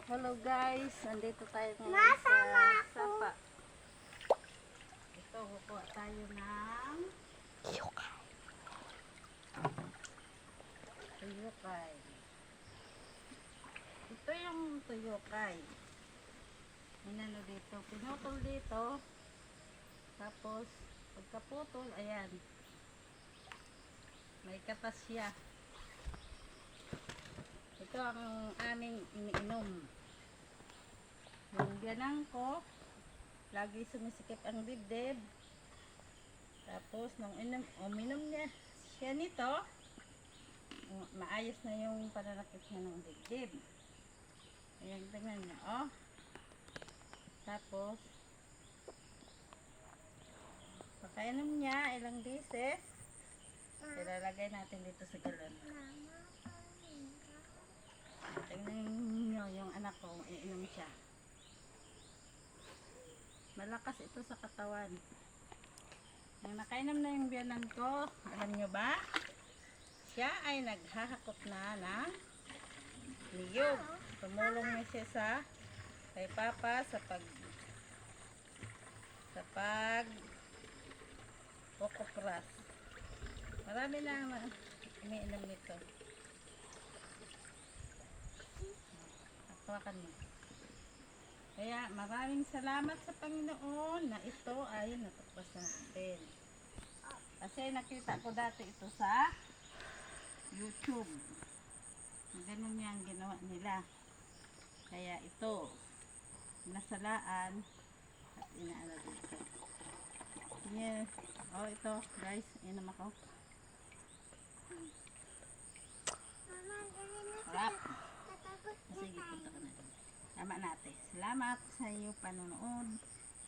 Hello guys, nandito tayo ngayon sa Sapa. Ito, kukuha tayo ng tuyokay. Ito yung tuyokay. Inano dito, pinutol dito. Tapos, pagkaputol, ayan. May katas siya. Ito ang aming iniinom. Yung biyanang ko, lagi sumisikip ang dibdib. Tapos, nung uminom niya siya nito, maayos na yung pananakit niya ng dibdib. Ayan, tingnan niya, oh. Tapos, pakainom niya ilang beses. Ilalagay natin dito sa galon. Tingnan niyo yung anak ko, iinom siya. Malakas ito sa katawan. Nang nakainom na yung biyanan ko, alam nyo ba? Siya ay naghahakot na ng niyog. Tumulong niya siya kay Papa sa kokopras. Marami na umiinom nito. Hawakan mo. Kaya maraming salamat sa Panginoon na ito ay natapos natin. Kasi nakita ko dati ito sa YouTube. Ganun yan ginawa nila. Kaya ito, nasalaan at inaala dito. Yes. Oh, ito guys, inom ako. Sarap. Sige, punta ka na. Tama natin. Salamat sa iyong panonood.